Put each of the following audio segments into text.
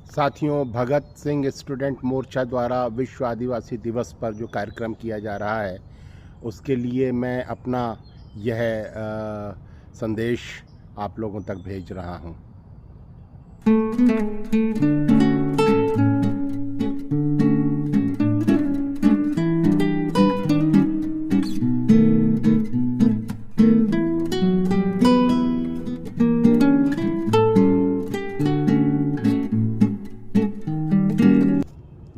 साथियों, भगत सिंह स्टूडेंट मोर्चा द्वारा विश्व आदिवासी दिवस पर जो कार्यक्रम किया जा रहा है, उसके लिए मैं अपना यह संदेश आप लोगों तक भेज रहा हूँ।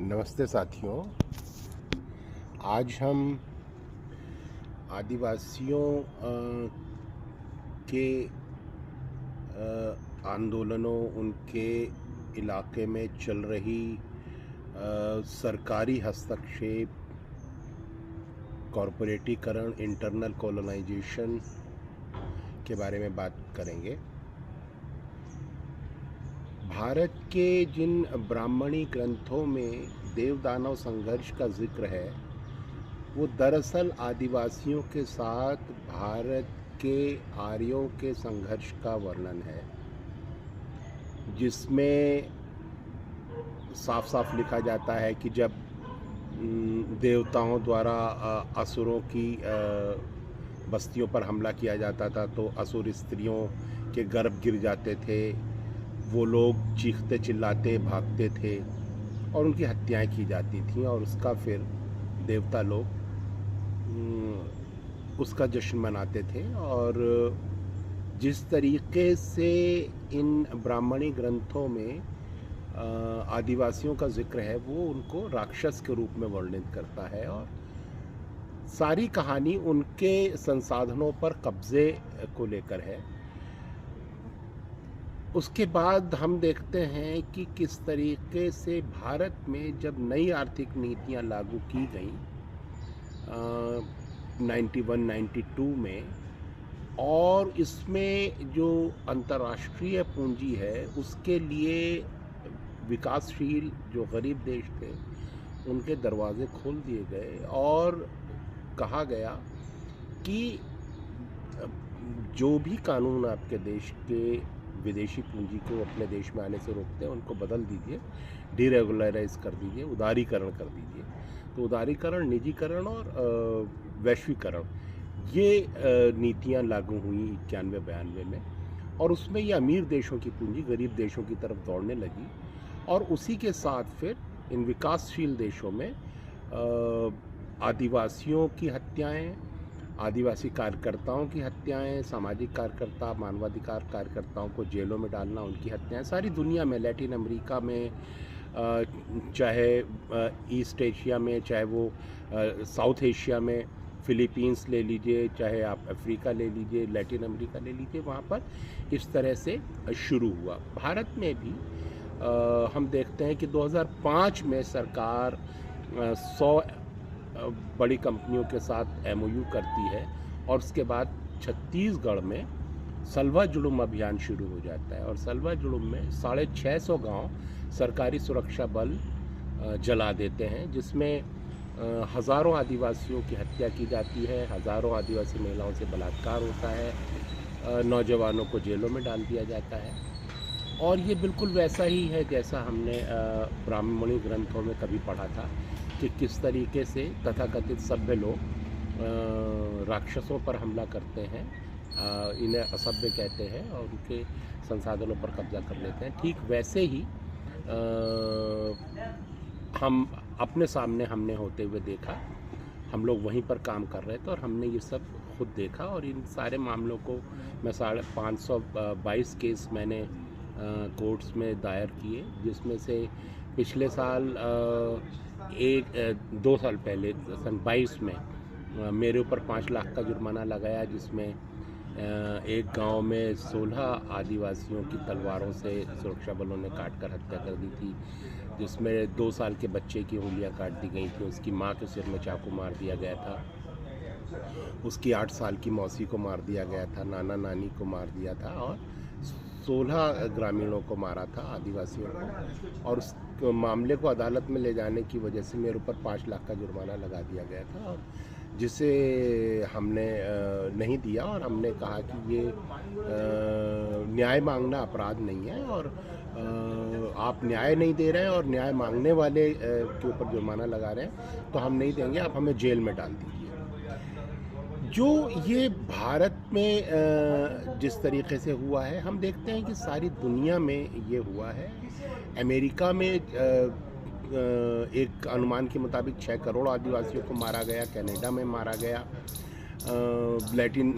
नमस्ते साथियों, आज हम आदिवासियों के आंदोलनों, उनके इलाके में चल रही सरकारी हस्तक्षेप, कॉरपोरेटीकरण, इंटरनल कॉलोनाइजेशन के बारे में बात करेंगे। भारत के जिन ब्राह्मणी ग्रंथों में देव-दानव संघर्ष का जिक्र है, वो दरअसल आदिवासियों के साथ भारत के आर्यों के संघर्ष का वर्णन है, जिसमें साफ साफ लिखा जाता है कि जब देवताओं द्वारा असुरों की बस्तियों पर हमला किया जाता था, तो असुर स्त्रियों के गर्भ गिर जाते थे, वो लोग चीखते चिल्लाते भागते थे और उनकी हत्याएं की जाती थीं, और उसका फिर देवता लोग उसका जश्न मनाते थे। और जिस तरीके से इन ब्राह्मणी ग्रंथों में आदिवासियों का जिक्र है, वो उनको राक्षस के रूप में वर्णित करता है, और सारी कहानी उनके संसाधनों पर कब्जे को लेकर है। उसके बाद हम देखते हैं कि किस तरीके से भारत में जब नई आर्थिक नीतियां लागू की गई 91-92 में, और इसमें जो अंतर्राष्ट्रीय पूंजी है, उसके लिए विकासशील जो गरीब देश थे, उनके दरवाजे खोल दिए गए और कहा गया कि जो भी कानून आपके देश के विदेशी पूंजी को अपने देश में आने से रोकते हैं, उनको बदल दीजिए, डीरेगुलराइज कर दीजिए, उदारीकरण कर दीजिए। तो उदारीकरण, निजीकरण और वैश्वीकरण, ये नीतियां लागू हुई 91-92 में, और उसमें ये अमीर देशों की पूंजी गरीब देशों की तरफ दौड़ने लगी। और उसी के साथ फिर इन विकासशील देशों में आदिवासियों की हत्याएं, आदिवासी कार्यकर्ताओं की हत्याएं, सामाजिक कार्यकर्ता, मानवाधिकार कार्यकर्ताओं को जेलों में डालना, उनकी हत्याएं सारी दुनिया में, लैटिन अमेरिका में, चाहे ईस्ट एशिया में, चाहे वो साउथ एशिया में, फिलीपींस ले लीजिए, चाहे आप अफ्रीका ले लीजिए, लैटिन अमेरिका ले लीजिए, वहाँ पर इस तरह से शुरू हुआ। भारत में भी हम देखते हैं कि 2005 में सरकार 100 बड़ी कंपनियों के साथ MOU करती है, और उसके बाद छत्तीसगढ़ में सलवा जुलूम अभियान शुरू हो जाता है, और सलवा जुलूम में 650 गांव सरकारी सुरक्षा बल जला देते हैं, जिसमें हज़ारों आदिवासियों की हत्या की जाती है, हज़ारों आदिवासी महिलाओं से बलात्कार होता है, नौजवानों को जेलों में डाल दिया जाता है। और ये बिल्कुल वैसा ही है जैसा हमने ब्राह्मणी ग्रंथों में कभी पढ़ा था, कि किस तरीके से तथाकथित सभ्य लोग राक्षसों पर हमला करते हैं, इन्हें असभ्य कहते हैं, और उनके संसाधनों पर कब्जा कर लेते हैं। ठीक वैसे ही हम अपने सामने हमने होते हुए देखा, हम लोग वहीं पर काम कर रहे थे और हमने ये सब खुद देखा। और इन सारे मामलों को मैं 522 केस मैंने कोर्ट्स में दायर किए, जिसमें से पिछले साल 2 साल पहले सन 22 में मेरे ऊपर 5 लाख का जुर्माना लगाया, जिसमें एक गांव में 16 आदिवासियों की तलवारों से सुरक्षा बलों ने काट कर हत्या कर दी थी, जिसमें 2 साल के बच्चे की उंगलियां काट दी गई थी, उसकी मां के सिर में चाकू मार दिया गया था, उसकी 8 साल की मौसी को मार दिया गया था, नाना नानी को मार दिया था, और 16 ग्रामीणों को मारा था, आदिवासियों को। और उस मामले को अदालत में ले जाने की वजह से मेरे ऊपर 5 लाख का जुर्माना लगा दिया गया था, और जिसे हमने नहीं दिया, और हमने कहा कि ये न्याय मांगना अपराध नहीं है, और आप न्याय नहीं दे रहे हैं और न्याय मांगने वाले के ऊपर जुर्माना लगा रहे हैं, तो हम नहीं देंगे, आप हमें जेल में डाल दीजिए। जो ये भारत में जिस तरीके से हुआ है, हम देखते हैं कि सारी दुनिया में ये हुआ है। अमेरिका में एक अनुमान के मुताबिक 6 करोड़ आदिवासियों को मारा गया, कनाडा में मारा गया, लैटिन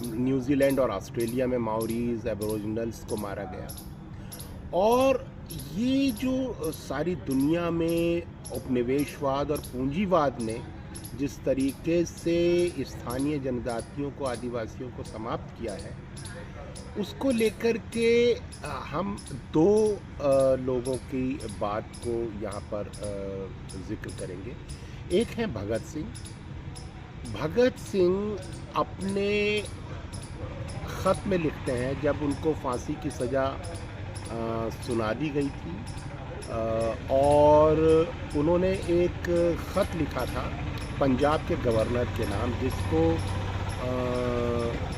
न्यूजीलैंड और ऑस्ट्रेलिया में माओरीज एबोरिजिनल्स को मारा गया। और ये जो सारी दुनिया में उपनिवेशवाद और पूंजीवाद ने जिस तरीके से स्थानीय जनजातियों को, आदिवासियों को समाप्त किया है, उसको लेकर के हम दो लोगों की बात को यहाँ पर जिक्र करेंगे। एक है भगत सिंह। भगत सिंह अपने ख़त में लिखते हैं, जब उनको फांसी की सज़ा सुना दी गई थी और उन्होंने एक ख़त लिखा था पंजाब के गवर्नर के नाम, जिसको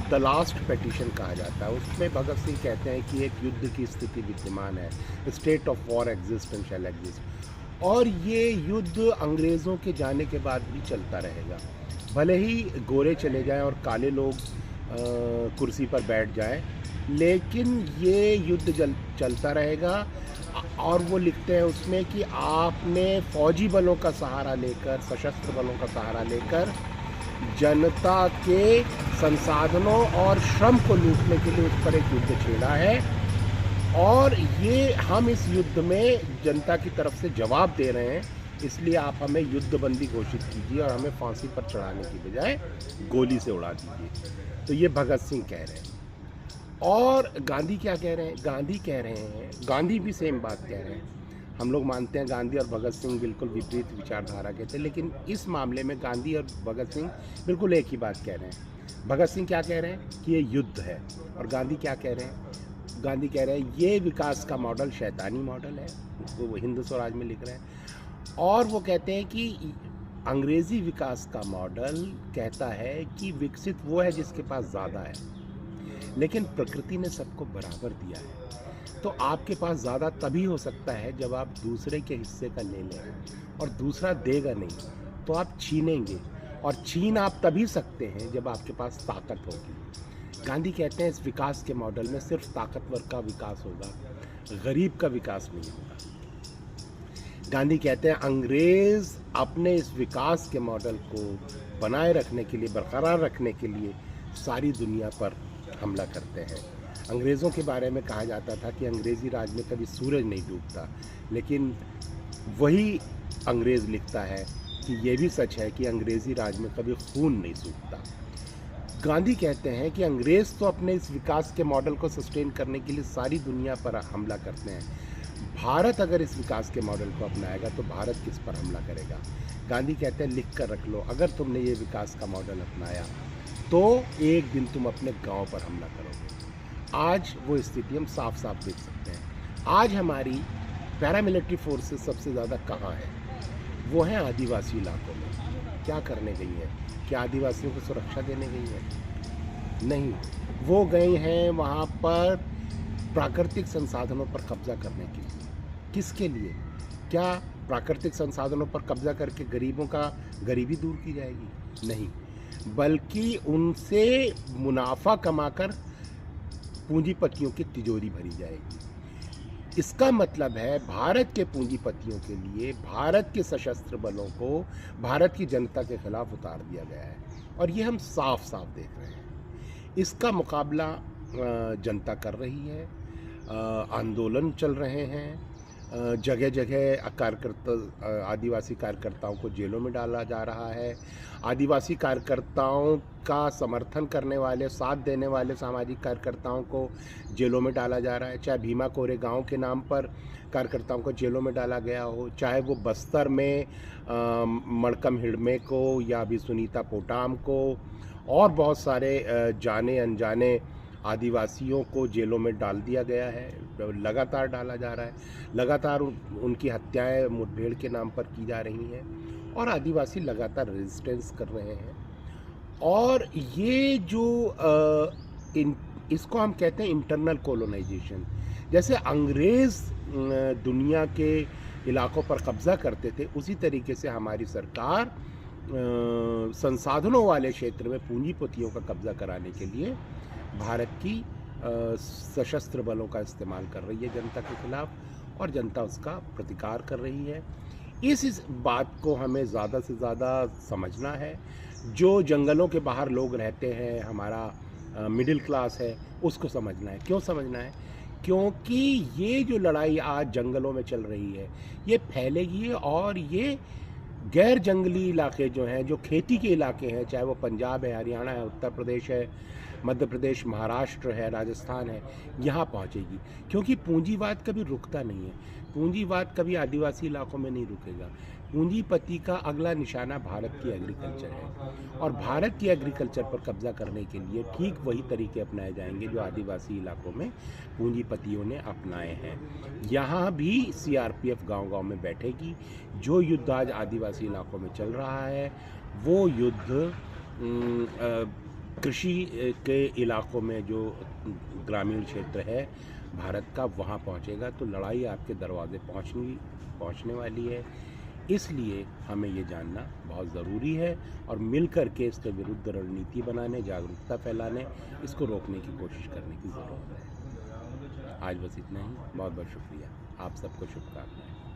द लास्ट पेटिशन कहा जाता है। उसमें भगत सिंह कहते हैं कि एक युद्ध की स्थिति विद्यमान है, state of war exist and shall exist, और ये युद्ध अंग्रेज़ों के जाने के बाद भी चलता रहेगा। भले ही गोरे चले जाएं और काले लोग कुर्सी पर बैठ जाएं, लेकिन ये युद्ध चलता रहेगा। और वो लिखते हैं उसमें कि आपने फौजी बलों का सहारा लेकर, सशस्त्र बलों का सहारा लेकर जनता के संसाधनों और श्रम को लूटने के लिए उस पर एक युद्ध छेड़ा है, और ये हम इस युद्ध में जनता की तरफ से जवाब दे रहे हैं, इसलिए आप हमें युद्धबंदी घोषित कीजिए और हमें फांसी पर चढ़ाने की बजाय गोली से उड़ा दीजिए। तो ये भगत सिंह कह रहे हैं। और गांधी क्या कह रहे हैं? गांधी कह रहे हैं, गांधी भी सेम बात कह रहे हैं। हम लोग मानते हैं गांधी और भगत सिंह बिल्कुल विपरीत विचारधारा के थे, लेकिन इस मामले में गांधी और भगत सिंह बिल्कुल एक ही बात कह रहे हैं। भगत सिंह क्या कह रहे हैं कि ये युद्ध है, और गांधी क्या कह रहे हैं? गांधी कह रहे हैं ये विकास का मॉडल शैतानी मॉडल है, वो हिंद स्वराज में लिख रहे हैं। और वो कहते हैं कि अंग्रेज़ी विकास का मॉडल कहता है कि विकसित वो है जिसके पास ज़्यादा है, लेकिन प्रकृति ने सबको बराबर दिया है। तो आपके पास ज़्यादा तभी हो सकता है जब आप दूसरे के हिस्से का ले लें, और दूसरा देगा नहीं तो आप छीनेंगे, और छीन आप तभी सकते हैं जब आपके पास ताकत होगी। गांधी कहते हैं इस विकास के मॉडल में सिर्फ ताकतवर का विकास होगा, गरीब का विकास नहीं होगा। गांधी कहते हैं अंग्रेज़ अपने इस विकास के मॉडल को बनाए रखने के लिए, बरकरार रखने के लिए सारी दुनिया पर हमला करते हैं। अंग्रेज़ों के बारे में कहा जाता था कि अंग्रेज़ी राज में कभी सूरज नहीं डूबता, लेकिन वही अंग्रेज़ लिखता है कि ये भी सच है कि अंग्रेज़ी राज में कभी खून नहीं सूखता। गांधी कहते हैं कि अंग्रेज़ तो अपने इस विकास के मॉडल को सस्टेन करने के लिए सारी दुनिया पर हमला करते हैं, भारत अगर इस विकास के मॉडल को अपनाएगा तो भारत किस पर हमला करेगा? गांधी कहते हैं लिख कर रख लो, अगर तुमने ये विकास का मॉडल अपनाया तो एक दिन तुम अपने गांव पर हमला करोगे। आज वो स्थिति हम साफ साफ देख सकते हैं। आज हमारी पैरामिलिट्री फोर्सेस सबसे ज़्यादा कहाँ है? वो हैं आदिवासी इलाकों में। क्या करने गई है? क्या आदिवासियों को सुरक्षा देने गई है? नहीं, वो गई हैं वहाँ पर प्राकृतिक संसाधनों पर कब्जा करने के लिए। किसके लिए? क्या प्राकृतिक संसाधनों पर कब्जा करके गरीबों का गरीबी दूर की जाएगी? नहीं, बल्कि उनसे मुनाफा कमाकर पूंजीपतियों की तिजोरी भरी जाएगी। इसका मतलब है भारत के पूंजीपतियों के लिए भारत के सशस्त्र बलों को भारत की जनता के खिलाफ उतार दिया गया है, और ये हम साफ साफ देख रहे हैं। इसका मुकाबला जनता कर रही है, आंदोलन चल रहे हैं, जगह जगह आदिवासी कार्यकर्ताओं को जेलों में डाला जा रहा है। आदिवासी कार्यकर्ताओं का समर्थन करने वाले, साथ देने वाले सामाजिक कार्यकर्ताओं को जेलों में डाला जा रहा है। चाहे भीमा कोरे गांव के नाम पर कार्यकर्ताओं को जेलों में डाला गया हो, चाहे वो बस्तर में मड़कम हिड़मे को या अभी सुनीता पोटाम को और बहुत सारे जाने अनजाने आदिवासियों को जेलों में डाल दिया गया है, लगातार डाला जा रहा है। लगातार उनकी हत्याएं मुठभेड़ के नाम पर की जा रही हैं, और आदिवासी लगातार रेजिस्टेंस कर रहे हैं। और ये जो इसको हम कहते हैं इंटरनल कोलोनाइजेशन, जैसे अंग्रेज़ दुनिया के इलाकों पर कब्ज़ा करते थे, उसी तरीके से हमारी सरकार संसाधनों वाले क्षेत्र में पूंजीपतियों का कब्ज़ा कराने के लिए भारत की सशस्त्र बलों का इस्तेमाल कर रही है जनता के खिलाफ, और जनता उसका प्रतिकार कर रही है। इस बात को हमें ज़्यादा से ज़्यादा समझना है। जो जंगलों के बाहर लोग रहते हैं, हमारा मिडिल क्लास है, उसको समझना है। क्यों समझना है? क्योंकि ये जो लड़ाई आज जंगलों में चल रही है, ये फैलेगी, और ये गैर जंगली इलाके जो हैं, जो खेती के इलाके हैं, चाहे वो पंजाब है, हरियाणा है, उत्तर प्रदेश है, मध्य प्रदेश, महाराष्ट्र है, राजस्थान है, यहाँ पहुँचेगी। क्योंकि पूंजीवाद कभी रुकता नहीं है। पूंजीवाद कभी आदिवासी इलाकों में नहीं रुकेगा। पूंजीपति का अगला निशाना भारत की एग्रीकल्चर है, और भारत की एग्रीकल्चर पर कब्जा करने के लिए ठीक वही तरीके अपनाए जाएंगे जो आदिवासी इलाकों में पूंजीपतियों ने अपनाए हैं। यहाँ भी सीआरपीएफ गांव-गांव में बैठेगी। जो युद्ध आज आदिवासी इलाकों में चल रहा है, वो युद्ध कृषि के इलाकों में जो ग्रामीण क्षेत्र है भारत का, वहाँ पहुँचेगा। तो लड़ाई आपके दरवाजे पहुँचने वाली है। इसलिए हमें ये जानना बहुत ज़रूरी है, और मिलकर के इसके विरुद्ध रणनीति बनाने, जागरूकता फैलाने, इसको रोकने की कोशिश करने की ज़रूरत है। आज बस इतना ही। बहुत बहुत शुक्रिया। आप सबको शुभकामनाएँ।